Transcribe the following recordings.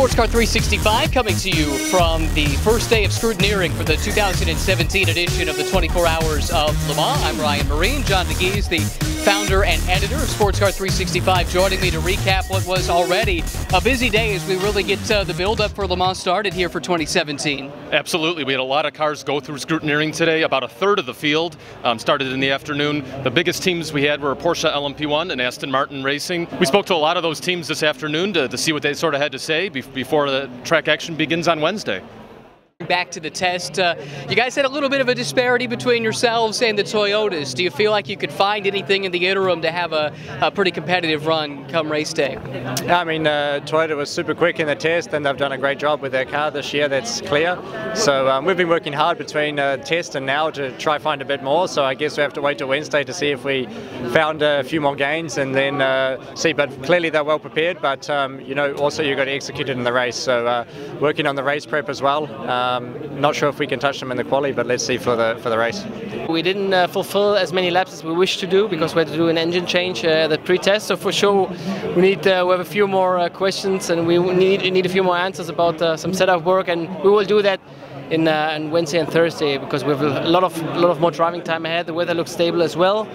Sportscar365 coming to you from the first day of scrutineering for the 2017 edition of the 24 Hours of Le Mans. I'm Myrehn. John Dagys, the founder and editor of Sportscar365, joining me to recap what was already a busy day as we really get the build-up for Le Mans started here for 2017. Absolutely. We had a lot of cars go through scrutineering today. About a third of the field started in the afternoon. The biggest teams we had were Porsche LMP1 and Aston Martin Racing. We spoke to a lot of those teams this afternoon to see what they sort of had to say before the track action begins on Wednesday. Back to the test, you guys had a little bit of a disparity between yourselves and the Toyotas. Do you feel like you could find anything in the interim to have a pretty competitive run come race day? I mean, Toyota was super quick in the test and they've done a great job with their car this year, that's clear. So we've been working hard between test and now to try find a bit more, so I guess we have to wait till Wednesday to see if we found a few more gains and then see. But clearly they're well prepared, but you know, also you've got to execute it in the race. So working on the race prep as well. Not sure if we can touch them in the quali, but let's see for the race. We didn't fulfill as many laps as we wished to do because we had to do an engine change the pre-test. So for sure, we have a few more questions and we need a few more answers about some setup work, and we will do that in Wednesday and Thursday because we have a lot of more driving time ahead. The weather looks stable as well.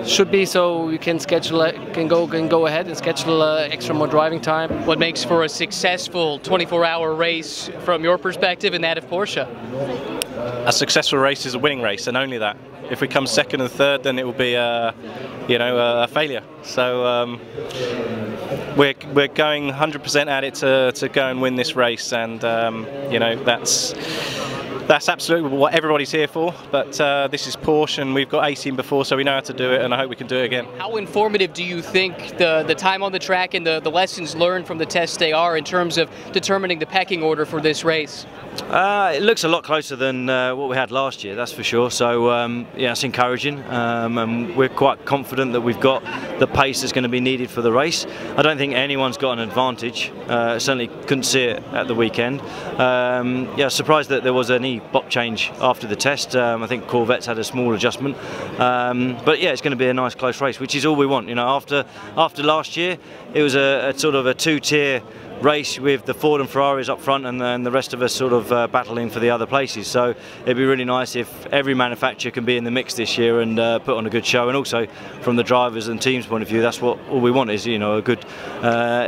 Should be, so we can schedule can go ahead and schedule extra more driving time. What makes for a successful 24-hour race from your perspective and that of Porsche? A successful race is a winning race, and only that. If we come second and third, then it will be a failure. So we're going 100% at it to go and win this race, and you know, that's absolutely what everybody's here for, but this is Porsche and we've got 18 before, so we know how to do it, and I hope we can do it again. How informative do you think the time on the track and the lessons learned from the test day are in terms of determining the pecking order for this race? It looks a lot closer than what we had last year, that's for sure. So yeah, it's encouraging, and we're quite confident that we've got the pace that's going to be needed for the race. I don't think anyone's got an advantage. Certainly couldn't see it at the weekend. Yeah, surprised that there was any box change after the test. I think Corvette's had a small adjustment, but yeah, it's going to be a nice close race, which is all we want. You know, after last year, it was a sort of a two-tier race with the Ford and Ferraris up front and then the rest of us sort of battling for the other places. So it'd be really nice if every manufacturer can be in the mix this year and put on a good show, and also from the drivers and teams point of view, that's what all we want is, you know, a good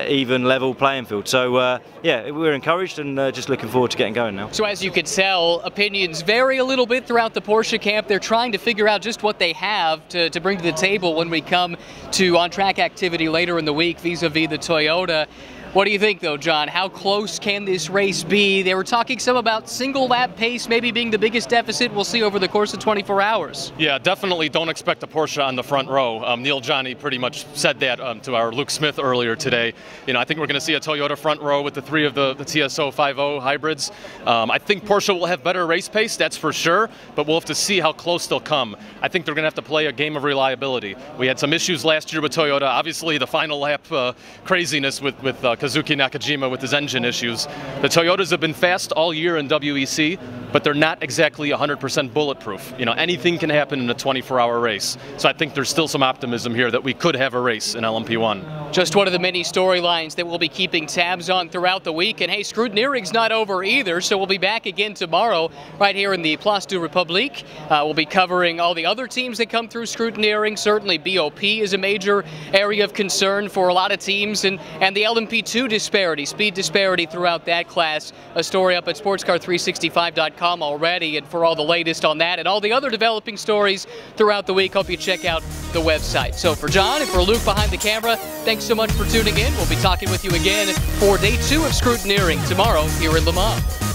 even level playing field. So yeah, we're encouraged and just looking forward to getting going now. So as you could tell, opinions vary a little bit throughout the Porsche camp. They're trying to figure out just what they have to bring to the table when we come to on-track activity later in the week vis-a-vis the Toyota. What do you think, though, John? How close can this race be? They were talking some about single lap pace maybe being the biggest deficit we'll see over the course of 24 hours. Yeah, definitely don't expect a Porsche on the front row. Neil Johnny pretty much said that to our Luke Smith earlier today. You know, I think we're going to see a Toyota front row with the three of the TSO 5.0 hybrids. I think Porsche will have better race pace, that's for sure, but we'll have to see how close they'll come. I think they're going to have to play a game of reliability. We had some issues last year with Toyota. Obviously, the final lap craziness with Kazuki Nakajima with his engine issues. The Toyotas have been fast all year in WEC, but they're not exactly 100% bulletproof. You know, anything can happen in a 24-hour race. So I think there's still some optimism here that we could have a race in LMP1. Just one of the many storylines that we'll be keeping tabs on throughout the week. And hey, scrutineering's not over either, so we'll be back again tomorrow right here in the Place du Republique. We'll be covering all the other teams that come through scrutineering. Certainly BOP is a major area of concern for a lot of teams, and the LMP2 speed disparity throughout that class. A story up at Sportscar365.com already, and for all the latest on that and all the other developing stories throughout the week, hope you check out the website. So for John and for Luke behind the camera, thanks so much for tuning in. We'll be talking with you again for day 2 of scrutineering tomorrow here in Le Mans.